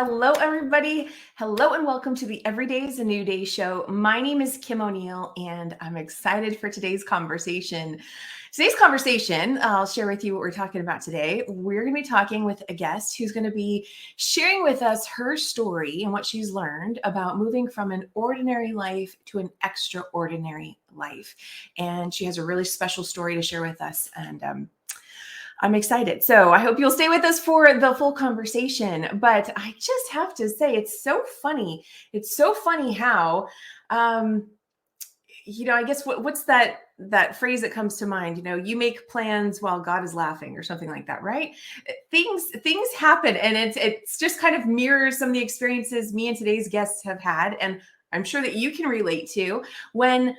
Hello, everybody. Hello, and welcome to the Every Day is a New Day show. My name is Kim O'Neill, and I'm excited for today's conversation. I'll share with you what we're talking about today. We're going to be talking with a guest who's going to be sharing with us her story and what she's learned about moving from an ordinary life to an extraordinary life. And she has a really special story to share with us. And I'm excited. So I hope you'll stay with us for the full conversation. But I just have to say, it's so funny. It's so funny how, I guess what's that phrase that comes to mind? You make plans while God is laughing or something like that, right? Things happen, and it's just kind of mirrors some of the experiences me and today's guests have had. And I'm sure that you can relate to when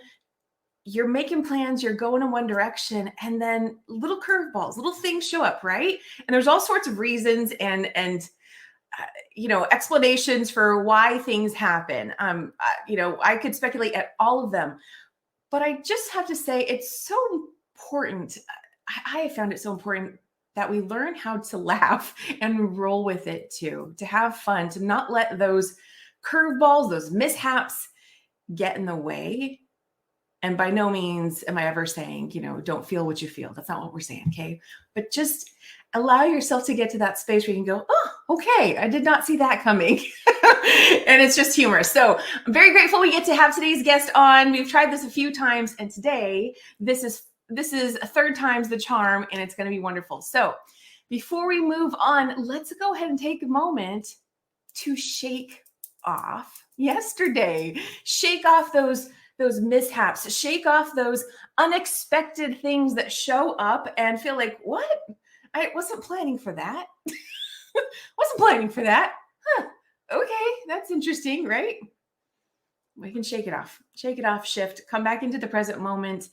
you're making plans, you're going in one direction, and then little curveballs, little things show up, right? And there's all sorts of reasons and explanations for why things happen. I could speculate at all of them, but I just have to say it's so important. I have found it so important that we learn how to laugh and roll with it too, to have fun, to not let those curveballs, those mishaps get in the way. And by no means am I ever saying, don't feel what you feel. That's not what we're saying, okay? But just allow yourself to get to that space where you can go, oh, okay, I did not see that coming. And it's just humorous. So I'm very grateful we get to have today's guest on. We've tried this a few times, and today this is a third time's the charm, and it's going to be wonderful. So before we move on, let's go ahead and take a moment to shake off yesterday. Shake off those mishaps, shake off those unexpected things that show up and feel like, what? I wasn't planning for that. Wasn't planning for that. Huh. Okay, that's interesting, right? We can shake it off, shift, come back into the present moment.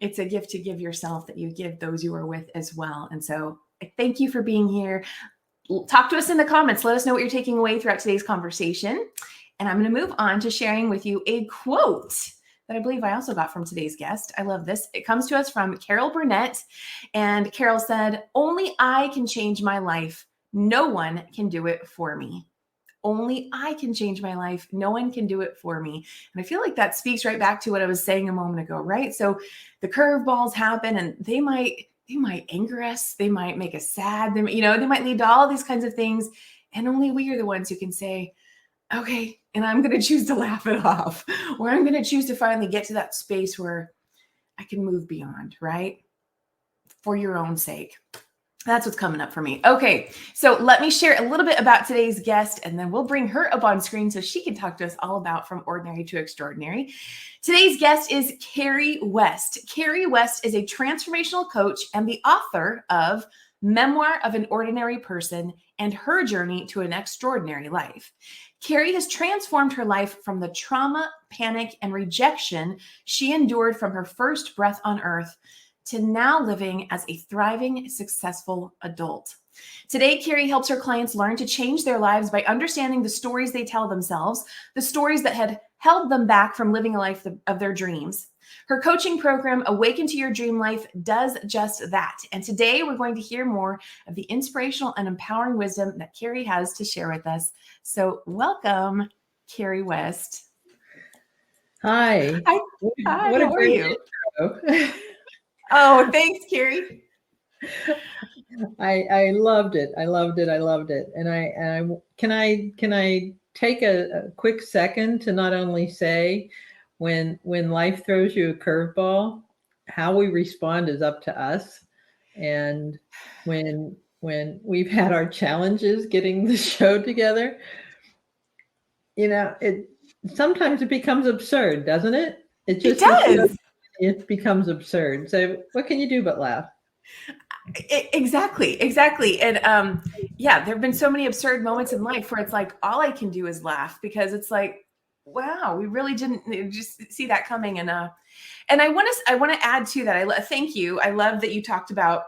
It's a gift to give yourself that you give those you are with as well. And so I thank you for being here. Talk to us in the comments. Let us know what you're taking away throughout today's conversation. And I'm going to move on to sharing with you a quote that I believe I also got from today's guest. I love this. It comes to us from Carol Burnett. And Carol said, "Only I can change my life. No one can do it for me." Only I can change my life. No one can do it for me. And I feel like that speaks right back to what I was saying a moment ago, right? So the curveballs happen, and they might anger us. They might make us sad. They might lead to all these kinds of things. And only we are the ones who can say, okay, and I'm going to choose to laugh it off, or I'm going to choose to finally get to that space where I can move beyond, right? For your own sake. That's what's coming up for me. Okay, so let me share a little bit about today's guest, and then we'll bring her up on screen so she can talk to us all about From Ordinary to Extraordinary. Today's guest is Carrie West. Carrie West is a transformational coach and the author of Memoir of an Ordinary Person and Her Journey to an Extraordinary Life. Carrie has transformed her life from the trauma, panic, and rejection she endured from her first breath on earth to now living as a thriving, successful adult. Today, Carrie helps her clients learn to change their lives by understanding the stories they tell themselves, the stories that had held them back from living a life of their dreams. Her coaching program, Awaken to Your Dream Life, does just that. And today we're going to hear more of the inspirational and empowering wisdom that Carrie has to share with us. So welcome, Carrie West. Hi. Hi. What a great intro. Oh, thanks, Carrie. I loved it. I loved it. And can I take a quick second to not only say, when life throws you a curveball, how we respond is up to us. And when we've had our challenges getting the show together, sometimes it becomes absurd, doesn't it? It does. It becomes absurd. So what can you do but laugh? Exactly. And there have been so many absurd moments in life where it's like, all I can do is laugh, because it's like, wow, we really didn't just see that coming. And I want to add to that. Thank you. I love that you talked about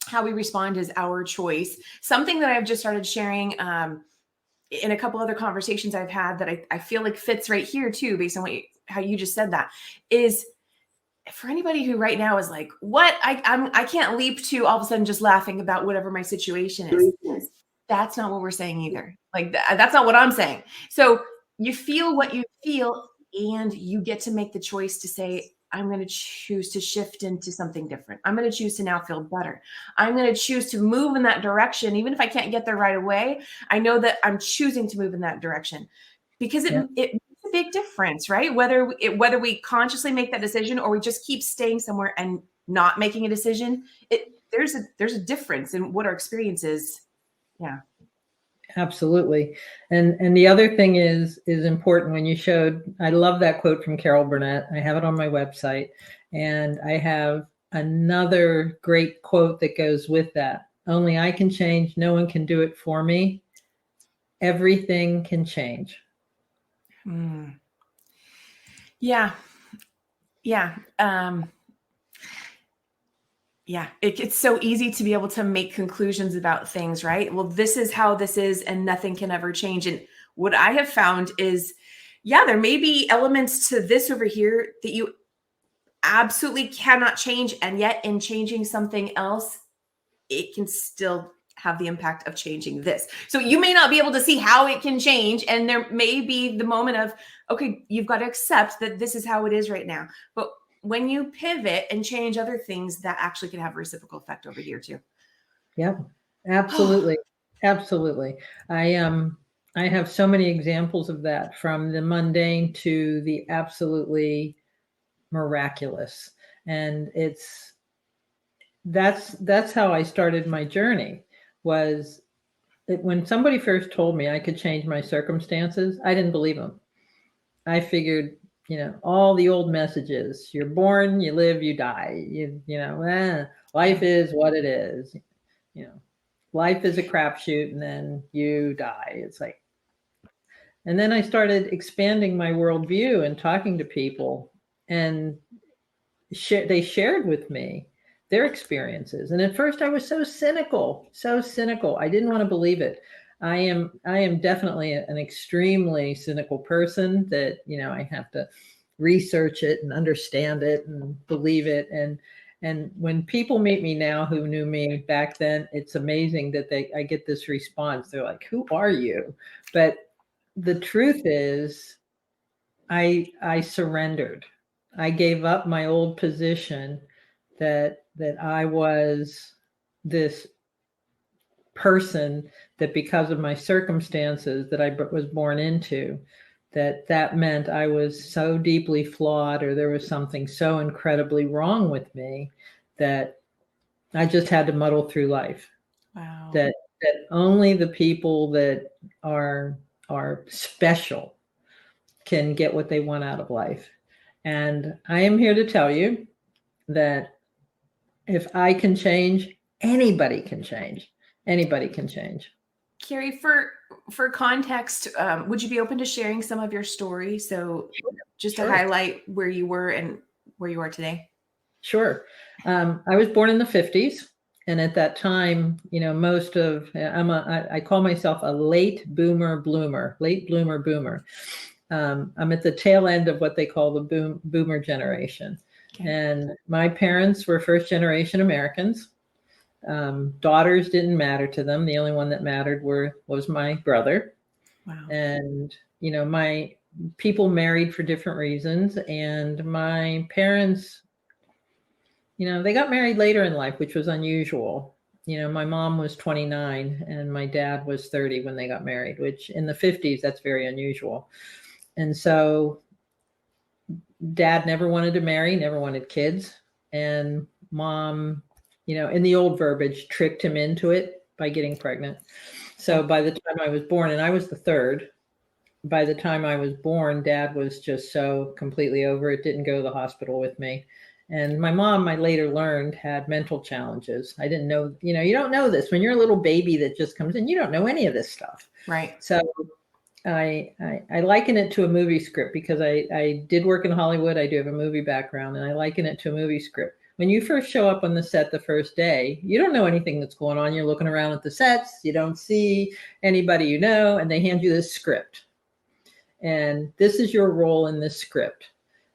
how we respond is our choice. Something that I've just started sharing in a couple other conversations I've had that I feel like fits right here too, based on how you just said that, is for anybody who right now is like, what? I can't leap to all of a sudden just laughing about whatever my situation is. That's not what we're saying either. Like that's not what I'm saying. So you feel what you feel, and you get to make the choice to say, I'm going to choose to shift into something different. I'm going to choose to now feel better. I'm going to choose to move in that direction. Even if I can't get there right away, I know that I'm choosing to move in that direction, because it makes a big difference, right? Whether we consciously make that decision or we just keep staying somewhere and not making a decision, there's a difference in what our experience is. Yeah. Absolutely. And the other thing is important when you showed, I love that quote from Carol Burnett. I have it on my website, and I have another great quote that goes with that. Only I can change. No one can do it for me. Everything can change. Yeah. Yeah. Yeah. It's so easy to be able to make conclusions about things, right? Well, this is how this is, and nothing can ever change. And what I have found is, yeah, there may be elements to this over here that you absolutely cannot change. And yet, in changing something else, it can still have the impact of changing this. So you may not be able to see how it can change. And there may be the moment of, okay, you've got to accept that this is how it is right now. But when you pivot and change other things, that actually can have a reciprocal effect over here too. Yep, absolutely. Absolutely. I have so many examples of that, from the mundane to the absolutely miraculous. And that's how I started my journey. Was when somebody first told me I could change my circumstances, I didn't believe them. I figured, all the old messages: you're born, you live, you die. Life is what it is. Life is a crapshoot, and then you die. It's like, and then I started expanding my worldview and talking to people, and they shared with me their experiences. And at first I was so cynical. I didn't want to believe it. I am definitely an extremely cynical person, that, I have to research it and understand it and believe it. And when people meet me now who knew me back then, it's amazing that I get this response. They're like, "Who are you?" But the truth is, I surrendered. I gave up my old position that I was this person, that because of my circumstances that I was born into, that meant I was so deeply flawed, or there was something so incredibly wrong with me, that I just had to muddle through life. Wow. That only the people that are special can get what they want out of life. And I am here to tell you that if I can change, anybody can change. Anybody can change. Carrie, for context, would you be open to sharing some of your story? So just to highlight where you were and where you are today. Sure. I was born in the 50s. And at that time, I call myself a late bloomer boomer. I'm at the tail end of what they call the boomer generation. Okay. And my parents were first generation Americans. Daughters didn't matter to them. The only one that mattered was my brother. Wow. And, my people married for different reasons. And my parents, they got married later in life, which was unusual. My mom was 29 and my dad was 30 when they got married, which in the 50s, that's very unusual. And so dad never wanted to marry, never wanted kids. And mom, in the old verbiage, tricked him into it by getting pregnant. So by the time I was born, and I was the third, by the time I was born, dad was just so completely over it, didn't go to the hospital with me. And my mom, I later learned, had mental challenges. I didn't know, you don't know this when you're a little baby that just comes in, you don't know any of this stuff. Right. So I liken it to a movie script, because I did work in Hollywood. I do have a movie background, and I liken it to a movie script. When you first show up on the set the first day, you don't know anything that's going on. You're looking around at the sets. You don't see anybody and they hand you this script. And this is your role in this script.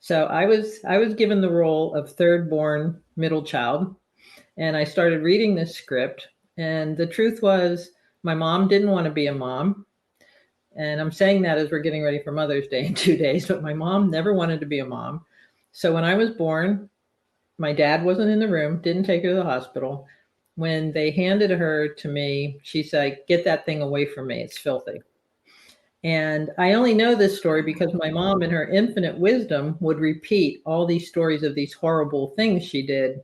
So I was given the role of third born middle child, and I started reading this script. And the truth was, My mom didn't want to be a mom. And I'm saying that as we're getting ready for Mother's Day in 2 days, but my mom never wanted to be a mom. So when I was born, my dad wasn't in the room, didn't take her to the hospital. When they handed her to me, she said, "Get that thing away from me. It's filthy." And I only know this story because my mom, in her infinite wisdom, would repeat all these stories of these horrible things she did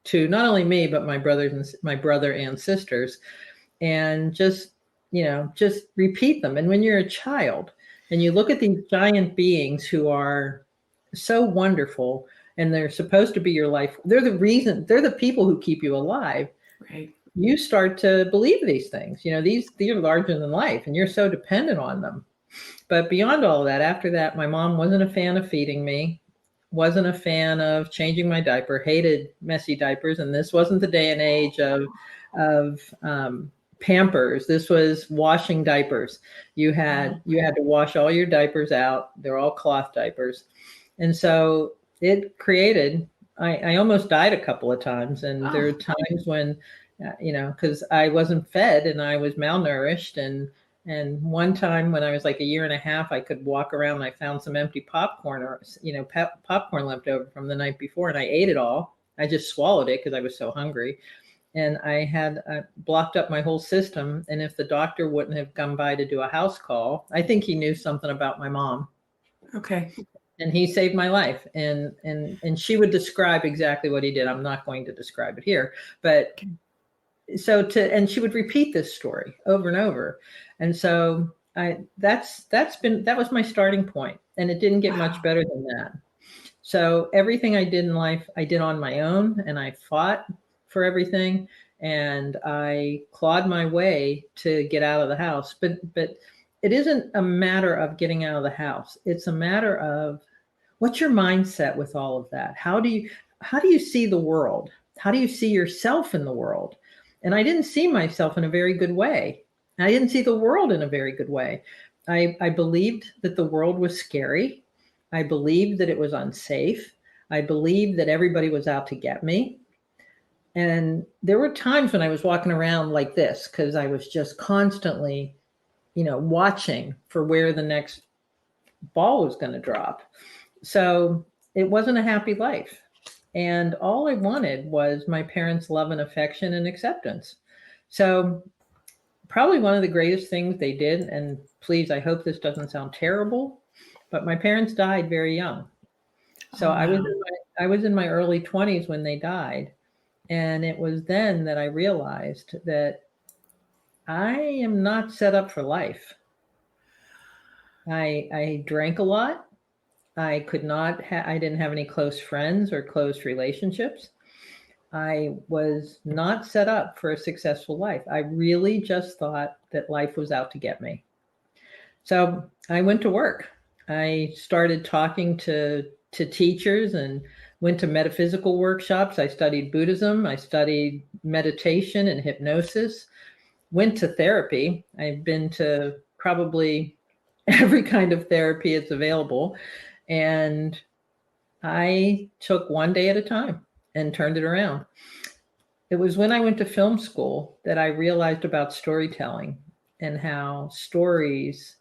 to not only me, but my brother and sisters, and just repeat them. And when you're a child and you look at these giant beings who are so wonderful and they're supposed to be your life, they're the people who keep you alive. Right. You start to believe these things. These are larger than life, and you're so dependent on them. But beyond all of that, after that, my mom wasn't a fan of feeding me, wasn't a fan of changing my diaper, hated messy diapers. And this wasn't the day and age of Pampers. This was washing diapers. You had to wash all your diapers out. They're all cloth diapers. And so it created, I almost died a couple of times. And there are times when, because I wasn't fed and I was malnourished. And one time when I was like a year and a half, I could walk around and I found some empty popcorn or, popcorn left over from the night before, and I ate it all. I just swallowed it because I was so hungry. And I had blocked up my whole system. And if the doctor wouldn't have come by to do a house call, I think he knew something about my mom. Okay. And he saved my life. And she would describe exactly what he did. I'm not going to describe it here, but and she would repeat this story over and over. And so that was my starting point, and it didn't get much better than that. So everything I did in life, I did on my own, and I fought for everything, and I clawed my way to get out of the house. But it isn't a matter of getting out of the house. It's a matter of what's your mindset with all of that? How do you see the world? How do you see yourself in the world? And I didn't see myself in a very good way. I didn't see the world in a very good way. I believed that the world was scary. I believed that it was unsafe. I believed that everybody was out to get me. And there were times when I was walking around like this because I was just constantly, watching for where the next ball was going to drop. So it wasn't a happy life. And all I wanted was my parents' love and affection and acceptance. So probably one of the greatest things they did, and please, I hope this doesn't sound terrible, but my parents died very young. So I was in my early 20s when they died. And it was then that I realized that I am not set up for life. I drank a lot. I didn't have any close friends or close relationships. I was not set up for a successful life. I really just thought that life was out to get me. So I went to work. I started talking to teachers and went to metaphysical workshops. I studied Buddhism. I studied meditation and hypnosis. Went to therapy. I've been to probably every kind of therapy that's available. And I took one day at a time and turned it around. It was when I went to film school that I realized about storytelling and how stories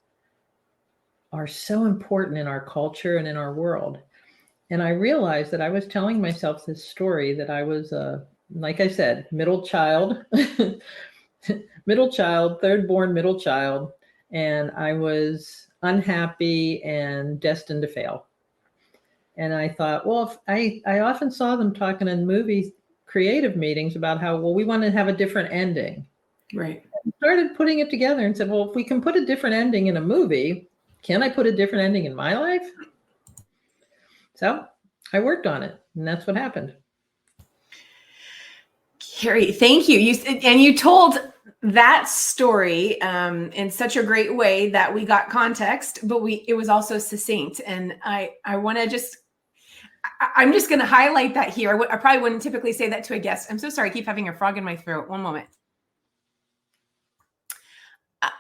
are so important in our culture and in our world. And I realized that I was telling myself this story that I was, like I said, middle child, third born middle child. And I was unhappy and destined to fail. And I thought, well, I often saw them talking in movie creative meetings about how, well, we want to have a different ending. Right. I started putting it together and said, well, if we can put a different ending in a movie, can I put a different ending in my life? So I worked on it, and that's what happened. Carrie, thank you. You told that story in such a great way that we got context, but it was also succinct. And I want to I'm just going to highlight that here. I probably wouldn't typically say that to a guest. I'm so sorry. I keep having a frog in my throat. One moment.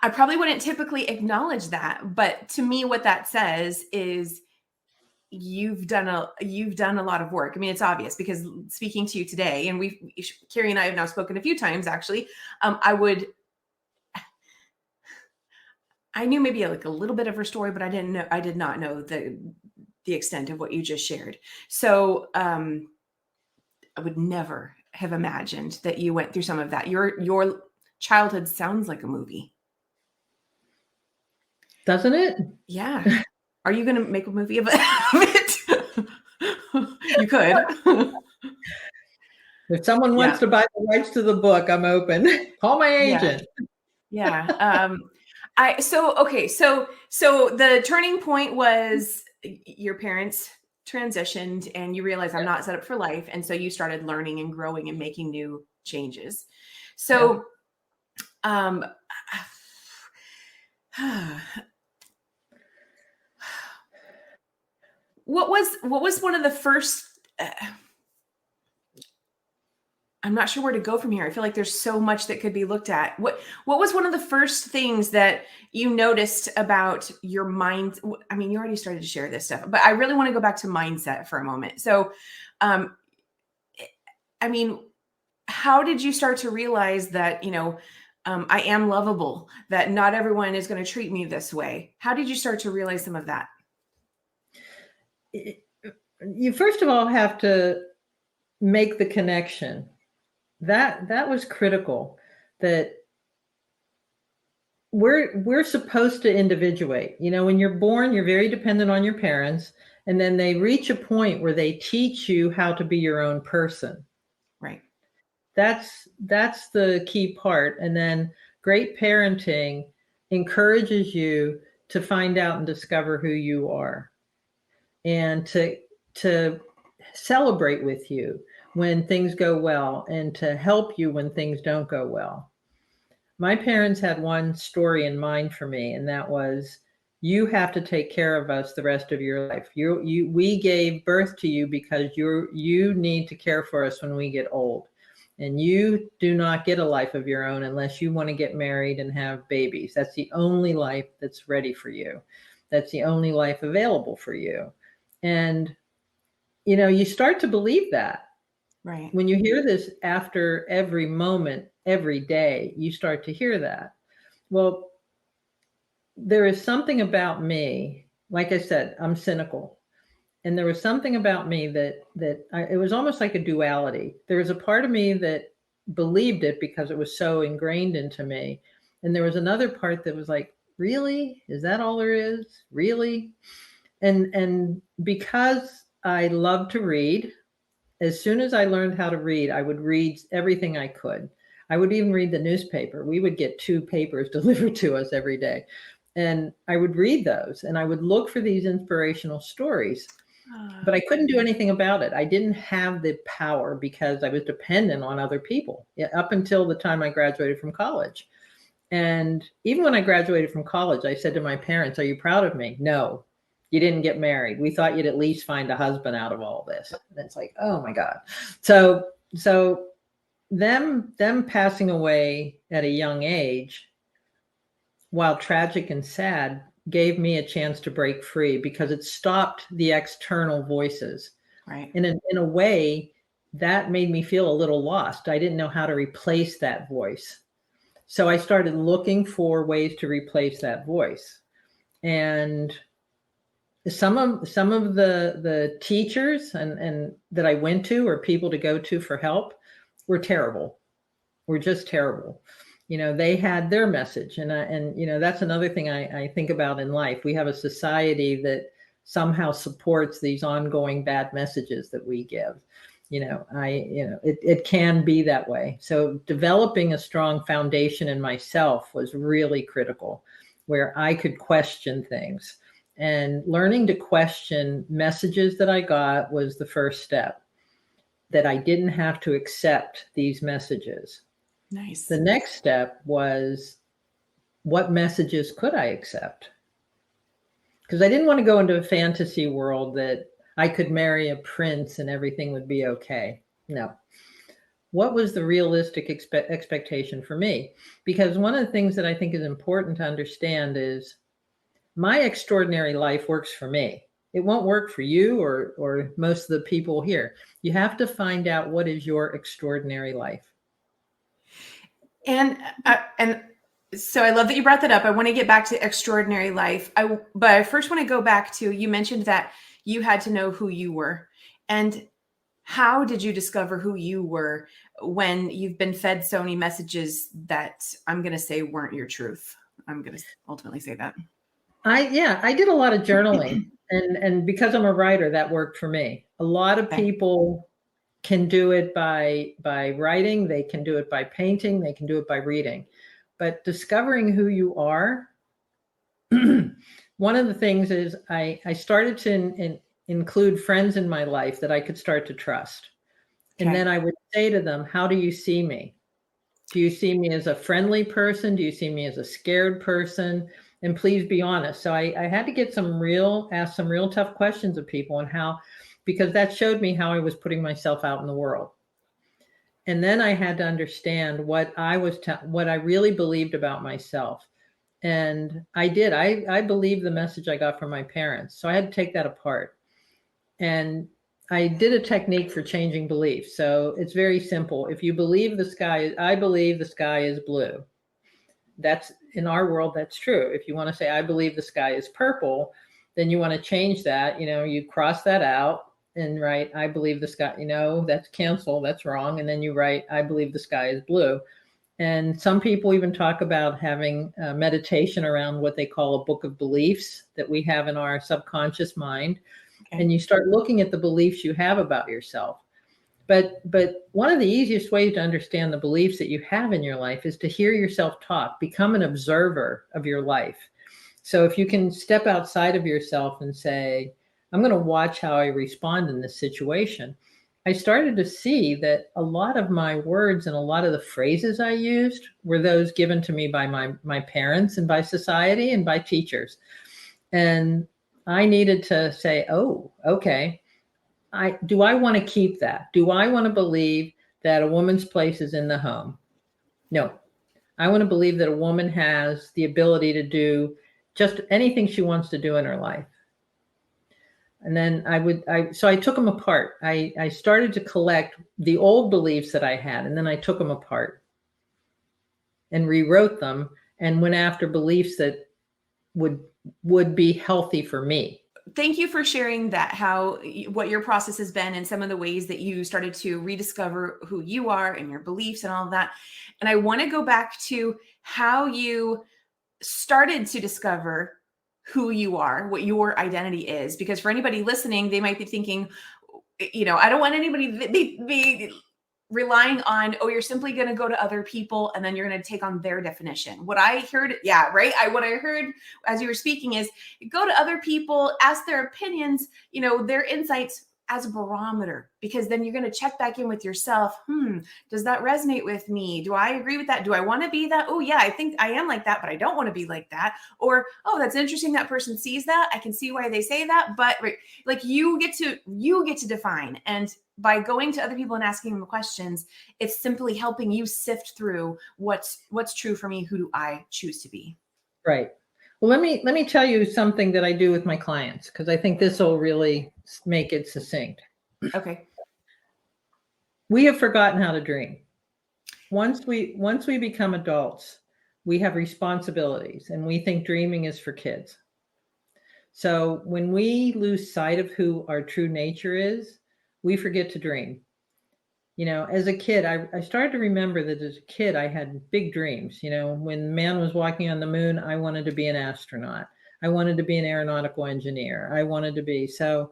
I probably wouldn't typically acknowledge that, but to me, what that says is you've done a lot of work. I mean, it's obvious because speaking to you today, and Carrie and I have now spoken a few times, actually, I would I knew maybe like a little bit of her story, but I did not know the extent of what you just shared. So I would never have imagined that you went through some of that. Your childhood sounds like a movie. Doesn't it? Yeah. Are you going to make a movie of it? You could. If someone wants Yeah. to buy the rights to the book, I'm open. Call my Yeah. agent. Yeah. So the turning point was your parents transitioned and you realized I'm not set up for life. And so you started learning and growing and making new changes. Yeah. So, um, what was one of the first, I'm not sure where to go from here. I feel like there's so much that could be looked at. What was one of the first things that you noticed about your mind? I mean, you already started to share this stuff, but I really want to go back to mindset for a moment. So, um, I mean, how did you start to realize that, I am lovable, that not everyone is going to treat me this way? How did you start to realize some of that? You first of all have to make the connection. That was critical, that we're supposed to individuate. When you're born, you're very dependent on your parents, and then they reach a point where they teach you how to be your own person. Right. That's the key part. And then great parenting encourages you to find out and discover who you are, and to celebrate with you when things go well, and to help you when things don't go well. My parents had one story in mind for me, and that was, you have to take care of us the rest of your life. We gave birth to you because you need to care for us when we get old. And you do not get a life of your own unless you want to get married and have babies. That's the only life that's ready for you. That's the only life available for you. And, you start to believe that. Right. When you hear this after every moment, every day, you start to hear that. Well, there is something about me, like I said, I'm cynical. And there was something about me it was almost like a duality. There was a part of me that believed it because it was so ingrained into me. And there was another part that was like, really? Is that all there is? Really? And because I love to read, as soon as I learned how to read, I would read everything I could. I would even read the newspaper. We would get 2 papers delivered to us every day. And I would read those, and I would look for these inspirational stories. But I couldn't do anything about it. I didn't have the power because I was dependent on other people up until the time I graduated from college. And even when I graduated from college, I said to my parents, "Are you proud of me?" "No, you didn't get married. We thought you'd at least find a husband out of all this." And it's like, oh my God. So them passing away at a young age, while tragic and sad, gave me a chance to break free because it stopped the external voices. Right. And in a way, that made me feel a little lost. I didn't know how to replace that voice. So I started looking for ways to replace that voice. And some of the teachers and that I went to, or people to go to for help, were terrible. Were just terrible. They had their message, and that's another thing I think about in life. We have a society that somehow supports these ongoing bad messages that we give. It can be that way. So developing a strong foundation in myself was really critical, where I could question things. And learning to question messages that I got was the first step, that I didn't have to accept these messages. Nice. The next step was, what messages could I accept? Because I didn't want to go into a fantasy world that I could marry a prince and everything would be okay. No. What was the realistic expectation for me? Because one of the things that I think is important to understand is, my extraordinary life works for me. It won't work for you or most of the people here. You have to find out what is your extraordinary life. And So I love that you brought that up. I want to get back to extraordinary life. But I first want to go back to, you mentioned that you had to know who you were. And how did you discover who you were when you've been fed so many messages that I'm going to say weren't your truth? I'm going to ultimately say that. I did a lot of journaling, and because I'm a writer, that worked for me. A lot of Okay. people can do it by writing, they can do it by painting, they can do it by reading. But discovering who you are, one of the things is I started to include friends in my life that I could start to trust. And Okay. then I would say to them, how do you see me? Do you see me as a friendly person? Do you see me as a scared person? And please be honest. So I had to ask some real tough questions of people, and how, because that showed me how I was putting myself out in the world. And then I had to understand what what I really believed about myself. And I did. I believed the message I got from my parents. So I had to take that apart. And I did a technique for changing beliefs. So it's very simple. If you believe I believe the sky is blue. That's, in our world, that's true. If you want to say, I believe the sky is purple, then you want to change that. You cross that out and write, I believe the sky, that's cancel, that's wrong. And then you write, I believe the sky is blue. And some people even talk about having meditation around what they call a book of beliefs that we have in our subconscious mind. Okay. And you start looking at the beliefs you have about yourself. But one of the easiest ways to understand the beliefs that you have in your life is to hear yourself talk, become an observer of your life. So if you can step outside of yourself and say, I'm going to watch how I respond in this situation, I started to see that a lot of my words and a lot of the phrases I used were those given to me by my parents and by society and by teachers. And I needed to say, oh, okay, do I want to keep that? Do I want to believe that a woman's place is in the home? No. I want to believe that a woman has the ability to do just anything she wants to do in her life. And then so I took them apart. I started to collect the old beliefs that I had, and then I took them apart and rewrote them and went after beliefs that would be healthy for me. Thank you for sharing that, what your process has been and some of the ways that you started to rediscover who you are and your beliefs and all of that. And I want to go back to how you started to discover who you are, what your identity is, because for anybody listening, they might be thinking, I don't want anybody to be relying on, oh, you're simply going to go to other people and then you're going to take on their definition. What I heard, yeah, right. What I heard as you were speaking is, go to other people, ask their opinions, their insights as a barometer, because then you're going to check back in with yourself. Does that resonate with me? Do I agree with that? Do I want to be that? Oh yeah, I think I am like that, but I don't want to be like that. Or, oh, that's interesting. That person sees that. I can see why they say that. But like you get to define. And by going to other people and asking them questions, it's simply helping you sift through what's true for me. Who do I choose to be? Right. Well, let me tell you something that I do with my clients, because I think this will really make it succinct. Okay. We have forgotten how to dream. Once we become adults, we have responsibilities, and we think dreaming is for kids. So when we lose sight of who our true nature is, we forget to dream. As a kid, I started to remember that as a kid, I had big dreams. When man was walking on the moon, I wanted to be an astronaut. I wanted to be an aeronautical engineer. So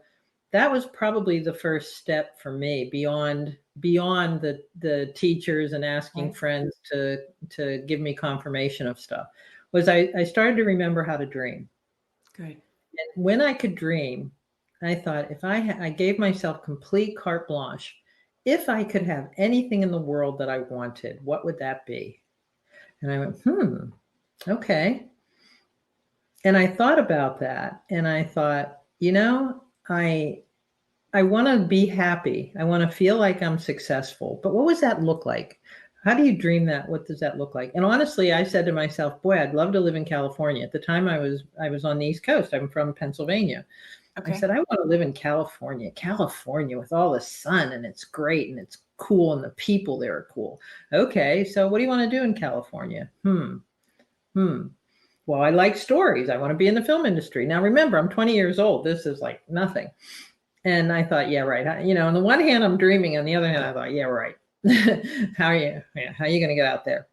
that was probably the first step for me beyond the teachers and asking friends to give me confirmation of stuff, was I started to remember how to dream. Good. And when I could dream, I thought, if I gave myself complete carte blanche, if I could have anything in the world that I wanted, what would that be? And I went, okay. And I thought about that, and I thought, I want to be happy. I want to feel like I'm successful. But what does that look like? How do you dream that? What does that look like? And honestly, I said to myself, boy, I'd love to live in California. At the time I was on the East Coast. I'm from Pennsylvania. Okay. I said, I want to live in California with all the sun, and it's great and it's cool and the people there are cool. Okay, so what do you want to do in California? Well, I like stories. I want to be in the film industry. Now, remember, I'm 20 years old. This is like nothing. And I thought, yeah, right. You know, on the one hand, I'm dreaming. On the other hand, I thought, yeah, right. How are you going to get out there?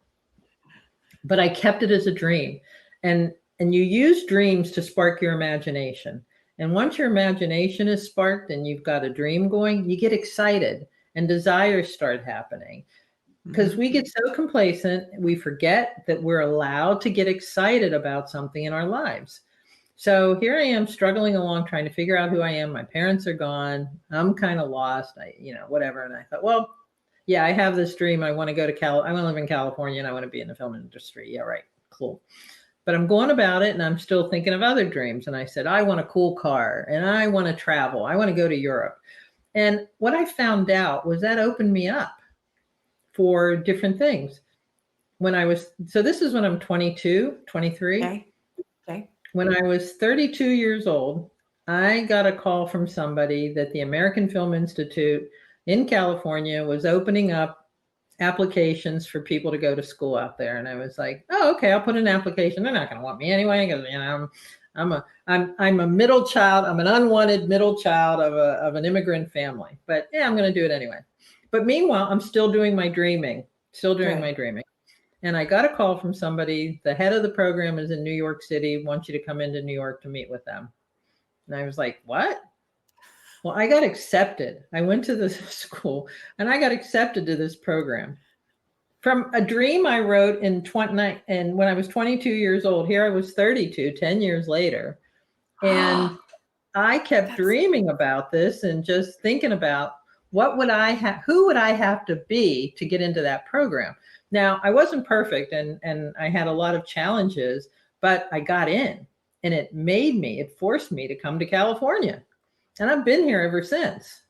But I kept it as a dream. And you use dreams to spark your imagination. And once your imagination is sparked and you've got a dream going, you get excited and desires start happening. Because we get so complacent, we forget that we're allowed to get excited about something in our lives. So here I am struggling along, trying to figure out who I am. My parents are gone. I'm kind of lost, whatever. And I thought, well, yeah, I have this dream. I want to go to I want to live in California and I want to be in the film industry. Yeah, right. Cool. But I'm going about it and I'm still thinking of other dreams. And I said, I want a cool car and I want to travel. I want to go to Europe. And what I found out was that opened me up for different things. So this is when I'm 22, 23. Okay. When I was 32 years old, I got a call from somebody that the American Film Institute in California was opening up applications for people to go to school out there. And I was like, oh, okay, I'll put an application. They're not going to want me anyway, because I'm a middle child. I'm an unwanted middle child of an immigrant family. But yeah, I'm going to do it anyway. But meanwhile, I'm still doing my dreaming. And I got a call from somebody. The head of the program is in New York City, wants you to come into New York to meet with them. And I was like, what? Well, I got accepted. I went to this school and I got accepted to this program. From a dream I wrote and when I was 22 years old. Here I was 32, 10 years later. And I kept dreaming about this and just thinking about who would I have to be to get into that program? Now, I wasn't perfect and I had a lot of challenges, but I got in and it forced me to come to California. And I've been here ever since.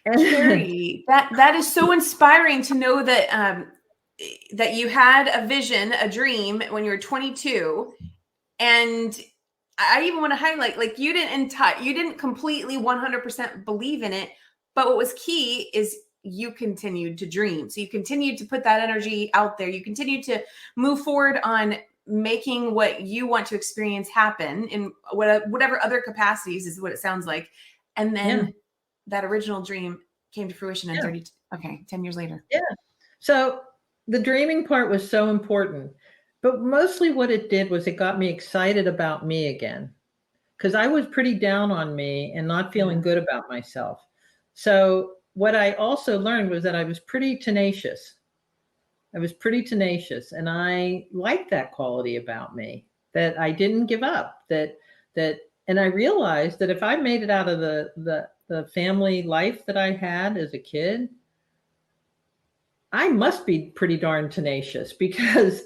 Carrie, that is so inspiring to know that that you had a vision, a dream when you were 22. And I even want to highlight, like, you didn't completely 100% believe in it, but what was key is you continued to dream. So you continued to put that energy out there. You continued to move forward on making what you want to experience happen in whatever other capacities, is what it sounds like. And then that original dream came to fruition in 10 years later. Yeah. So the dreaming part was so important, but mostly what it did was it got me excited about me again, because I was pretty down on me and not feeling good about myself. So what I also learned was that I was pretty tenacious. And I liked that quality about me, that I didn't give up, and I realized that if I made it out of the family life that I had as a kid, I must be pretty darn tenacious, because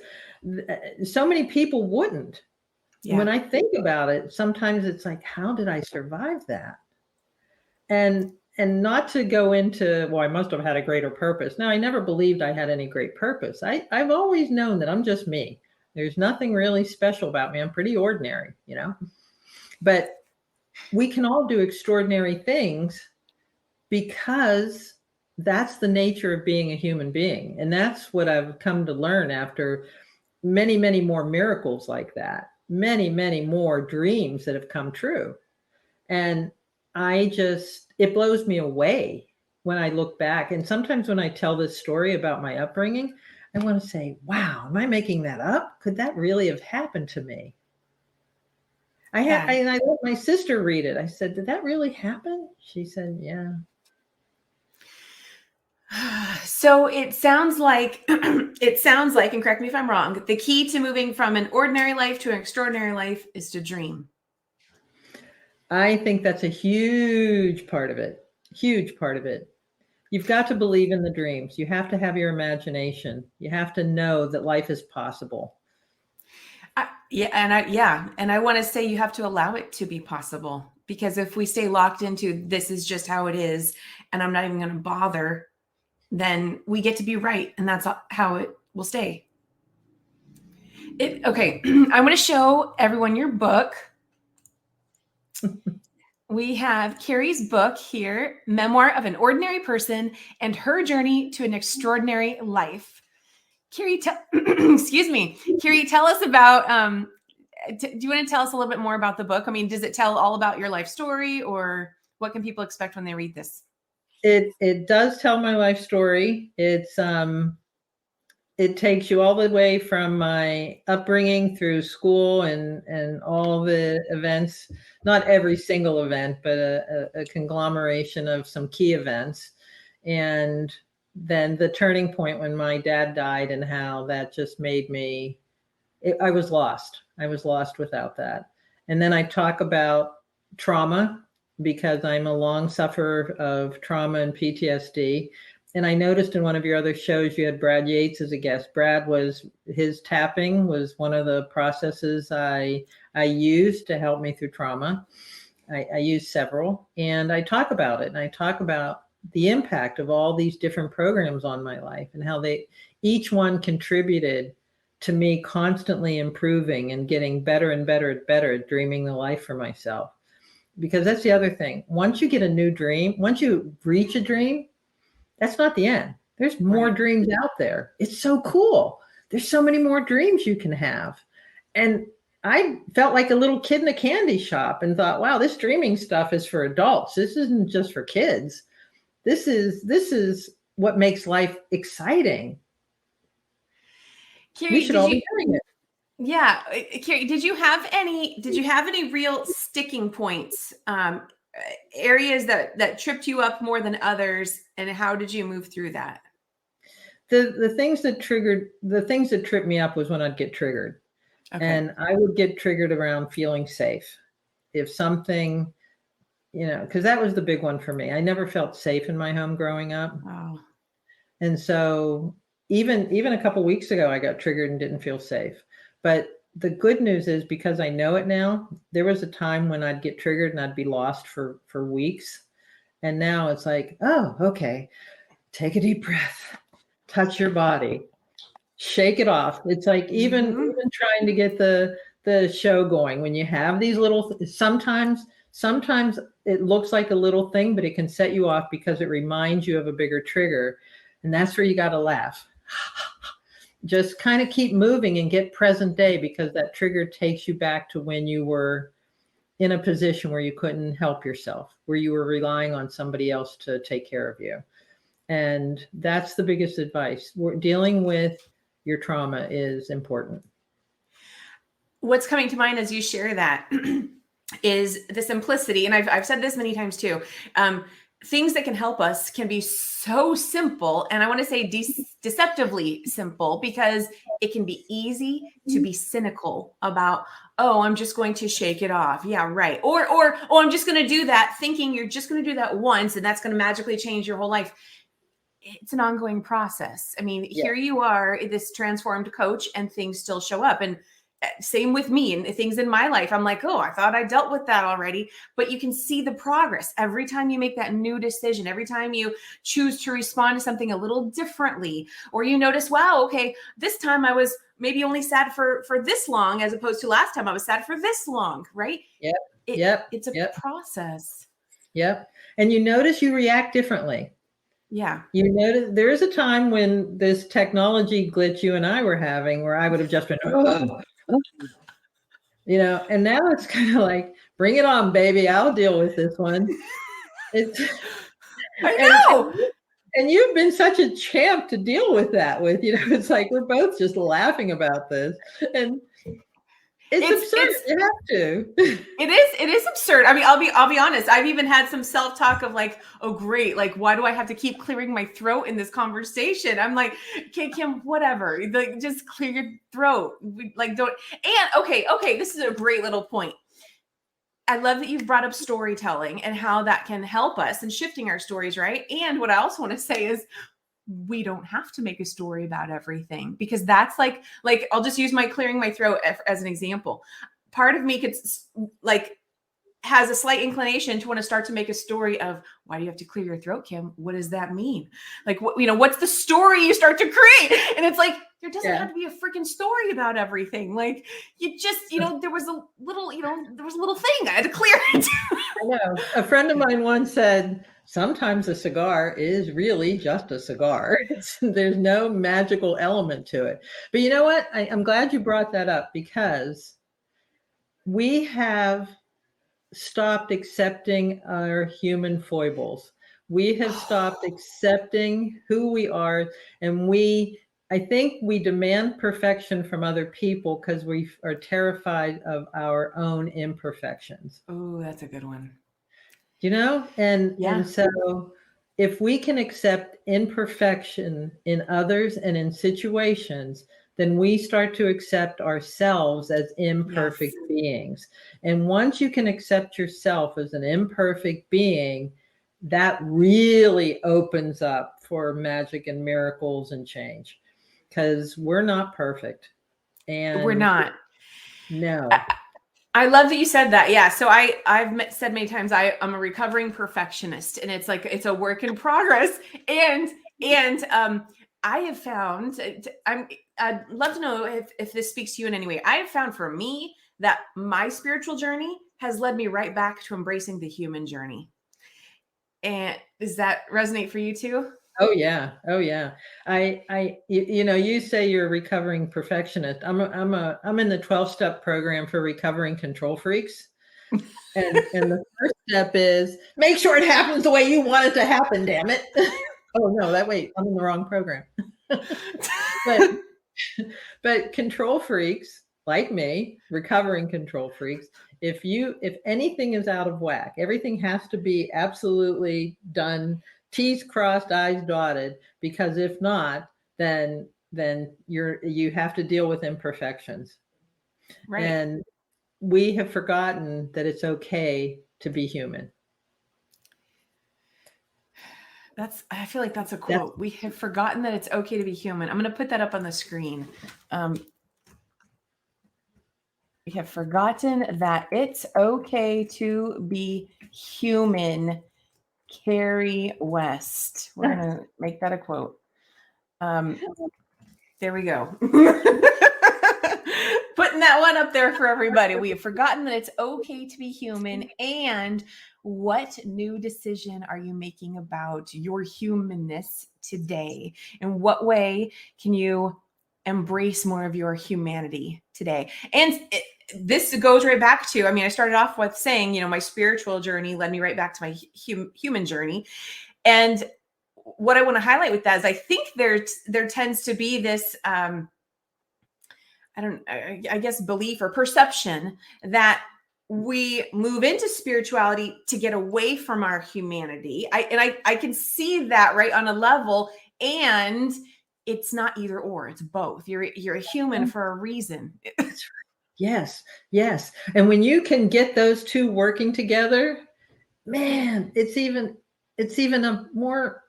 so many people wouldn't. Yeah. When I think about it, sometimes it's like, how did I survive that? And not to go into, well, I must have had a greater purpose. No, I never believed I had any great purpose. I've always known that I'm just me. There's nothing really special about me. I'm pretty ordinary, But we can all do extraordinary things, because that's the nature of being a human being. And that's what I've come to learn after many, many more miracles like that, many, many more dreams that have come true. And it blows me away when I look back. And sometimes when I tell this story about my upbringing, I want to say, wow, am I making that up? Could that really have happened to me? And I let my sister read it. I said, did that really happen? She said, yeah. So it sounds like, and correct me if I'm wrong, the key to moving from an ordinary life to an extraordinary life is to dream. I think that's a huge part of it. You've got to believe in the dreams. You have to have your imagination. You have to know that life is possible. And I want to say you have to allow it to be possible, because if we stay locked into this is just how it is and I'm not even going to bother, then we get to be right, and that's how it will stay. Okay, I want to show everyone your book. We have Carrie's book here, Memoir of an Ordinary Person and Her Journey to an Extraordinary Life. Carrie, excuse me. Carrie, tell us about, do you want to tell us a little bit more about the book? I mean, does it tell all about your life story, or what can people expect when they read this? It does tell my life story. It takes you all the way from my upbringing through school and all the events, not every single event, but a conglomeration of some key events. And then the turning point when my dad died and how that just made me, I was lost. I was lost without that. And then I talk about trauma because I'm a long sufferer of trauma and PTSD. And I noticed in one of your other shows, you had Brad Yates as a guest. His tapping was one of the processes I used to help me through trauma. I used several, and I talk about it. And I talk about the impact of all these different programs on my life and how each one contributed to me constantly improving and getting better and better and better at dreaming the life for myself. Because that's the other thing. Once you get a new dream, once you reach a dream, that's not the end. There's more dreams out there. It's so cool. There's so many more dreams you can have. And I felt like a little kid in a candy shop and thought, wow, this dreaming stuff is for adults. This isn't just for kids. This is what makes life exciting. Carrie, We should all be doing it. Yeah. Carrie, did you have any real sticking points, areas that tripped you up more than others, and how did you move through that? The things that tripped me up was when I'd get triggered. Okay. And I would get triggered around feeling safe. If something, because that was the big one for me. I never felt safe in my home growing up. Wow. And so even a couple of weeks ago, I got triggered and didn't feel safe. But the good news is, because I know it now, there was a time when I'd get triggered and I'd be lost for weeks. And now it's like, oh, okay, take a deep breath, touch your body, shake it off. It's like even trying to get the show going, when you have these little, sometimes it looks like a little thing, but it can set you off because it reminds you of a bigger trigger. And that's where you got to laugh. Just kind of keep moving and get present day, because that trigger takes you back to when you were in a position where you couldn't help yourself, where you were relying on somebody else to take care of you. And that's the biggest advice. Dealing with your trauma is important. What's coming to mind as you share that is the simplicity. And I've said this many times too. Things that can help us can be so simple. And I want to say deceptively simple, because it can be easy to be cynical about, oh, I'm just going to shake it off. Yeah, right. Or, oh, I'm just going to do that, thinking you're just going to do that once and that's going to magically change your whole life. It's an ongoing process. I mean, Here you are, this transformed coach, and things still show up. And same with me and things in my life. I'm like, oh, I thought I dealt with that already. But you can see the progress every time you make that new decision, every time you choose to respond to something a little differently, or you notice, wow, okay, this time I was maybe only sad for this long, as opposed to last time I was sad for this long, right? It's a process. Yep. And you notice you react differently. Yeah. You notice there is a time when this technology glitch you and I were having, where I would have just been, and now it's kind of like, bring it on, baby. I'll deal with this one. I know. And you've been such a champ to deal with that with, it's like, we're both just laughing about this. And it's absurd. You have to. It is absurd. I mean, I'll be honest. I've even had some self-talk of like, oh, great. Like, why do I have to keep clearing my throat in this conversation? I'm like, okay, Kim, whatever. Like, just clear your throat. Don't. And okay. This is a great little point. I love that you've brought up storytelling and how that can help us in shifting our stories, right? And what I also want to say is, we don't have to make a story about everything, because that's like I'll just use my clearing my throat as an example. Part of me has a slight inclination to want to start to make a story of, why do you have to clear your throat, Kim? What does that mean? Like, what's the story you start to create? And it's like, there doesn't have to be a freaking story about everything. Like, you just, there was a little thing I had to clear it. I know. A friend of mine once said, sometimes a cigar is really just a cigar. There's no magical element to it. But you know what? I'm glad you brought that up, because we have stopped accepting our human foibles. We have stopped accepting who we are. And I think we demand perfection from other people because we are terrified of our own imperfections. Oh, that's a good one. And Yeah. so if we can accept imperfection in others and in situations, then we start to accept ourselves as Yes. imperfect beings. And once you can accept yourself as an imperfect being, that really opens up for magic and miracles and change, because we're not perfect. We're And not. no. I love that you said that. Yeah. So I've said many times I'm a recovering perfectionist, and it's like it's a work in progress. And I have found I'd love to know if this speaks to you in any way. I have found for me that my spiritual journey has led me right back to embracing the human journey. And does that resonate for you too? Oh yeah. Oh yeah. You say you're a recovering perfectionist. I'm in the 12-step program for recovering control freaks. And the first step is make sure it happens the way you want it to happen, damn it. Oh no, wait, I'm in the wrong program. But but control freaks like me, recovering control freaks, if anything is out of whack, everything has to be absolutely done, T's crossed, I's dotted, because if not, then you have to deal with imperfections. Right. And we have forgotten that it's okay to be human. I feel like that's a That's quote. We have forgotten that it's okay to be human. I'm going to put that up on the screen. We have forgotten that it's okay to be human. Carrie West. We're going to make that a quote. There we go. Putting that one up there for everybody. We have forgotten that it's okay to be human. And what new decision are you making about your humanness today? In what way can you embrace more of your humanity today? And this goes right back to, I mean, I started off with saying, my spiritual journey led me right back to my human journey. And what I want to highlight with that is I think there tends to be this I guess belief or perception that we move into spirituality to get away from our humanity. I can see that right on a level, and it's not either or, it's both. You're a human for a reason. yes, yes. And when you can get those two working together, man, it's even a more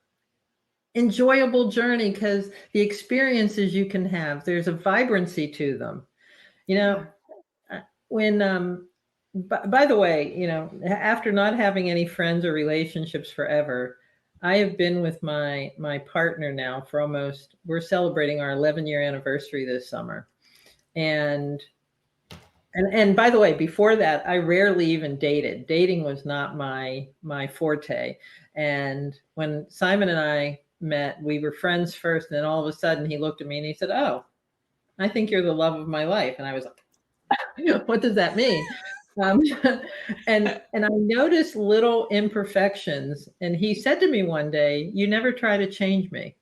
enjoyable journey, because the experiences you can have, there's a vibrancy to them. Yeah. When by the way, after not having any friends or relationships forever, I have been with my partner now for we're celebrating our 11-year anniversary this summer. And by the way, before that, I rarely even dated. Dating was not my forte. And when Simon and I met, we were friends first, and then all of a sudden he looked at me and he said, "Oh, I think you're the love of my life." And I was like, "What does that mean?" Um, and I noticed little imperfections. And he said to me one day, "You never try to change me."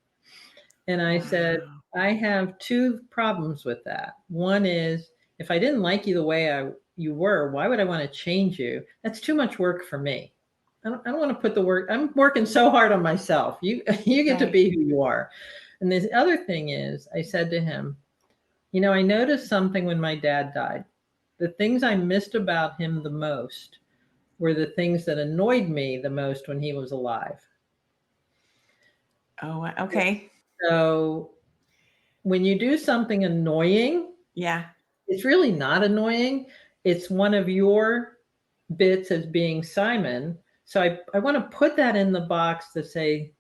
And I said, Wow. "I have two problems with that. One is, if I didn't like you the way you were, why would I want to change you? That's too much work for me. I don't want to put the work. I'm working so hard on myself. You get to Right. be who you are." And the other thing is, I said to him, I noticed something when my dad died. The things I missed about him the most were the things that annoyed me the most when he was alive. Oh, okay. So when you do something annoying, Yeah. it's really not annoying. It's one of your bits as being Simon. So I want to put that in the box to say,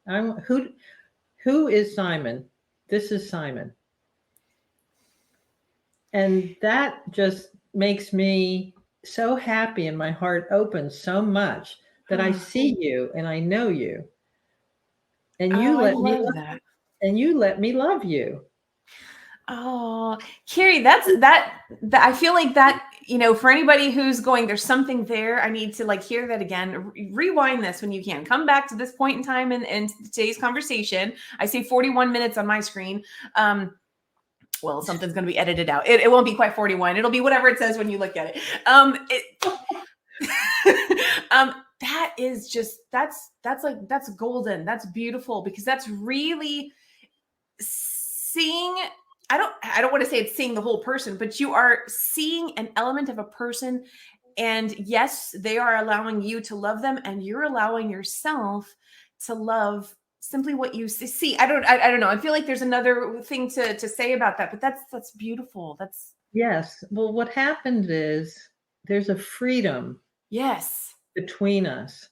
who is Simon? This is Simon. And that just makes me so happy, and my heart opens so much that I see you and I know you, and Oh, I love that. you let me love you. Oh, Carrie, that I feel like that, for anybody who's going, there's something there. I need to like hear that again. Rewind this when you can. Come back to this point in time in today's conversation. I see 41 minutes on my screen. Well, something's going to be edited out. It won't be quite 41. It'll be whatever it says when you look at it. That is just, that's golden. That's beautiful, because that's really seeing, I don't want to say it's seeing the whole person, but you are seeing an element of a person. And yes, they are allowing you to love them, and you're allowing yourself to love simply what you see. I don't know. I feel like there's another thing to say about that, but that's beautiful. That's Yes. Well, what happened is there's a freedom yes. between us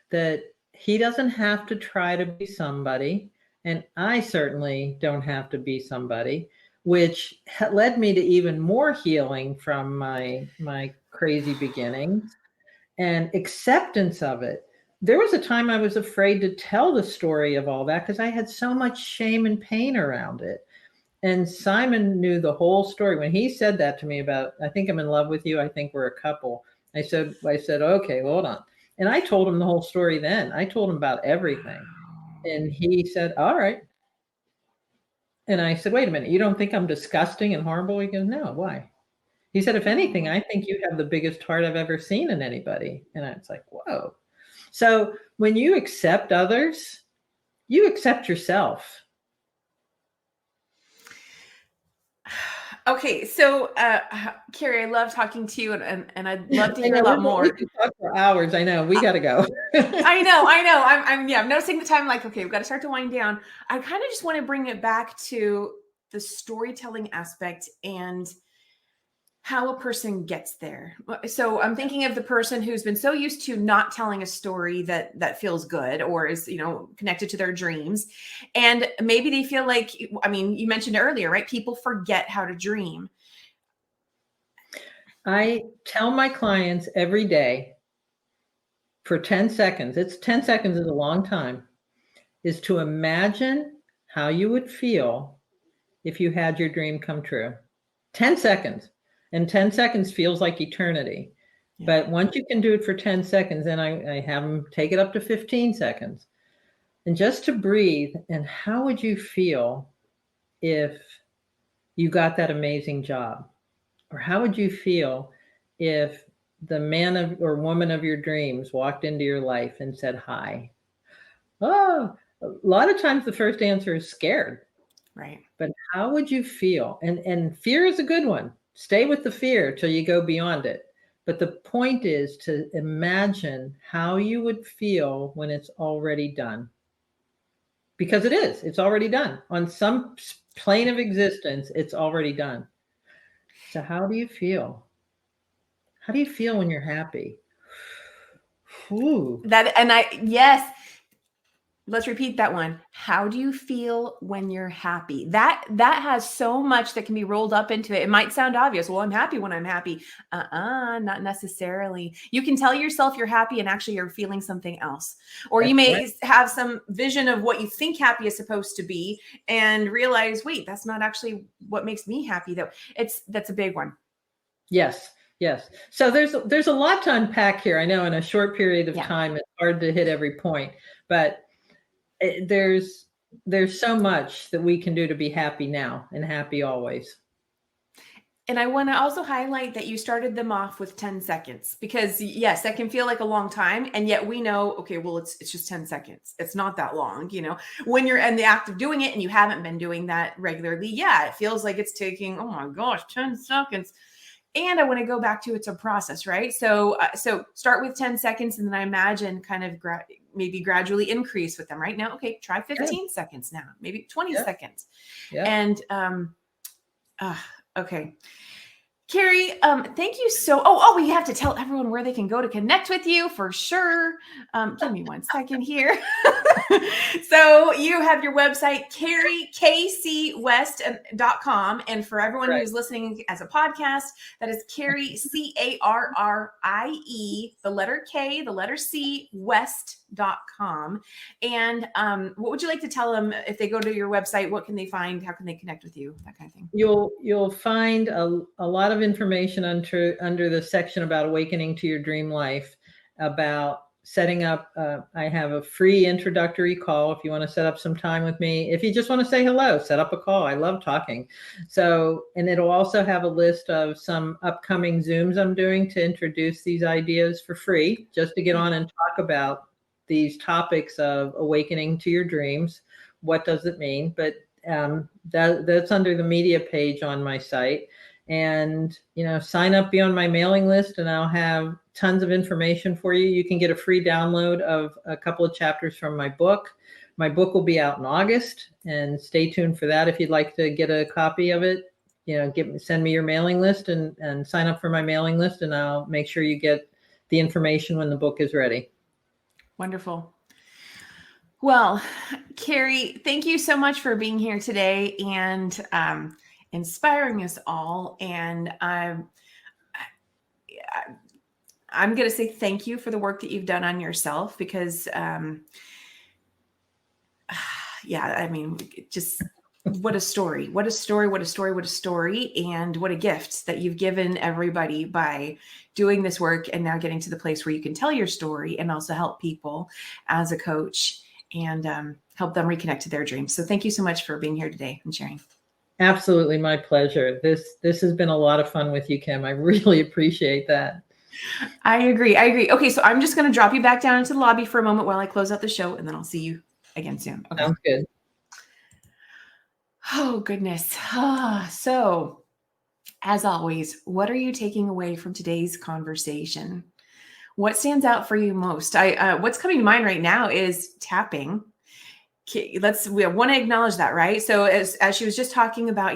that he doesn't have to try to be somebody, and I certainly don't have to be somebody, which led me to even more healing from my crazy beginnings and acceptance of it. There was a time I was afraid to tell the story of all that because I had so much shame and pain around it. And Simon knew the whole story. When he said that to me about, I think I'm in love with you, I think we're a couple, I said, okay, hold on. And I told him the whole story then. I told him about everything. And he said, all right. And I said, wait a minute, you don't think I'm disgusting and horrible? He goes, no, why? He said, if anything, I think you have the biggest heart I've ever seen in anybody. And I was like, whoa. So when you accept others, you accept yourself. Okay, so Carrie, I love talking to you, and I'd love to hear a lot more. We can talk for hours. I know. We got to go. I know. I'm noticing the time. Like, okay, we've got to start to wind down. I kind of just want to bring it back to the storytelling aspect and how a person gets there. So I'm thinking of the person who's been so used to not telling a story that feels good or is, connected to their dreams. And maybe they feel like, I mean, you mentioned earlier, right? People forget how to dream. I tell my clients every day for 10 seconds, 10 seconds is a long time, is to imagine how you would feel if you had your dream come true. 10 seconds. And 10 seconds feels like eternity. Yeah. But once you can do it for 10 seconds, then I have them take it up to 15 seconds. And just to breathe, and how would you feel if you got that amazing job? Or how would you feel if the man of or woman of your dreams walked into your life and said hi? Oh, a lot of times the first answer is scared. Right. But how would you feel? And fear is a good one. Stay with the fear till you go beyond it. But the point is to imagine how you would feel when it's already done. Because it's already done. On some plane of existence, it's already done. So how do you feel? How do you feel when you're happy? Ooh. Yes. Let's repeat that one. How do you feel when you're happy? That has so much that can be rolled up into it. It might sound obvious. Well, I'm happy when I'm happy. Not necessarily. You can tell yourself you're happy and actually you're feeling something else. Or you may have some vision of what you think happy is supposed to be and realize, wait, that's not actually what makes me happy though. That's a big one. Yes. So there's a lot to unpack here. I know in a short period of time, it's hard to hit every point, but there's so much that we can do to be happy now and happy always. And I want to also highlight that you started them off with 10 seconds because yes, that can feel like a long time. And yet we know, okay, well, it's just 10 seconds. It's not that long, when you're in the act of doing it and you haven't been doing that regularly. Yeah. It feels like it's taking, oh my gosh, 10 seconds. And I want to go back to it's a process, right? So start with 10 seconds and then I imagine kind of maybe gradually increase with them right now. Okay, try 15 seconds now, maybe 20 seconds. Yeah. And okay. Carrie, thank you we have to tell everyone where they can go to connect with you for sure. Give me 1 second here. So you have your website, carriewest.com. And for everyone Right. who's listening as a podcast, that is Carrie, Carrie, the letter K, the letter C, west.com. And what would you like to tell them if they go to your website? What can they find? How can they connect with you? That kind of thing. You'll find a lot of information under the section about awakening to your dream life, about setting up. I have a free introductory call if you want to set up some time with me. If you just want to say hello, set up a call. I love talking. So, and it'll also have a list of some upcoming Zooms I'm doing to introduce these ideas for free, just to get on and talk about these topics of awakening to your dreams. What does it mean? But that's under the media page on my site. And, sign up, be on my mailing list, and I'll have tons of information for you. You can get a free download of a couple of chapters from my book. My book will be out in August, and stay tuned for that. If you'd like to get a copy of it, send me your mailing list and sign up for my mailing list, and I'll make sure you get the information when the book is ready. Wonderful. Well, Carrie, thank you so much for being here today and inspiring us all. And I'm going to say thank you for the work that you've done on yourself, because, just what a story, what a story, what a story, what a story, and what a gift that you've given everybody by doing this work and now getting to the place where you can tell your story and also help people as a coach and help them reconnect to their dreams. So thank you so much for being here today and sharing. Absolutely. My pleasure. This has been a lot of fun with you, Kim. I really appreciate that. I agree. Okay. So I'm just going to drop you back down into the lobby for a moment while I close out the show, and then I'll see you again soon. Okay. Sounds good. Oh, goodness. So as always, what are you taking away from today's conversation? What stands out for you most? What's coming to mind right now is tapping. We want to acknowledge that, right? So as she was just talking about,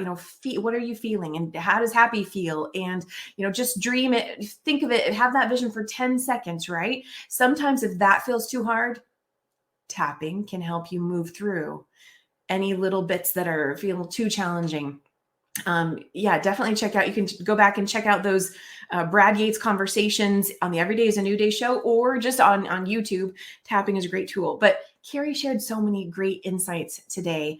what are you feeling and how does happy feel? And, just dream it, think of it, have that vision for 10 seconds, right? Sometimes if that feels too hard, tapping can help you move through any little bits that are feeling too challenging. Definitely check out, you can go back and check out those Brad Yates conversations on the Every Day is a New Day show, or just on YouTube. Tapping is a great tool. But Carrie shared so many great insights today.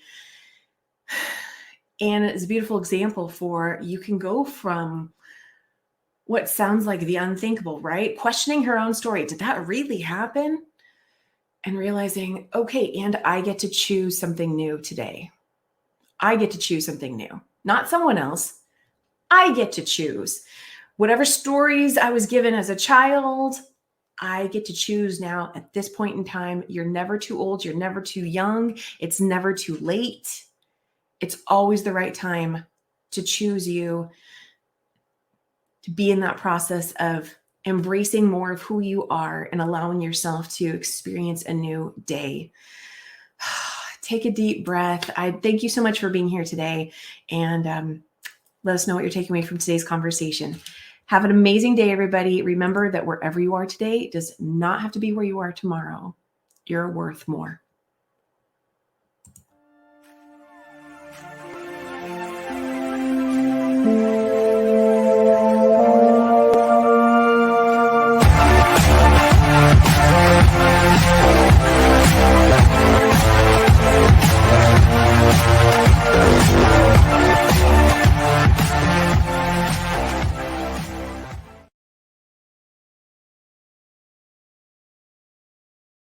And it's a beautiful example for, you can go from what sounds like the unthinkable, right? Questioning her own story. Did that really happen? And realizing, okay, and I get to choose something new today. I get to choose something new. Not someone else. I get to choose. Whatever stories I was given as a child, I get to choose now at this point in time. You're never too old. You're never too young. It's never too late. It's always the right time to choose you, to be in that process of embracing more of who you are and allowing yourself to experience a new day. Take a deep breath. I thank you so much for being here today, and let us know what you're taking away from today's conversation. Have an amazing day, everybody. Remember that wherever you are today does not have to be where you are tomorrow. You're worth more.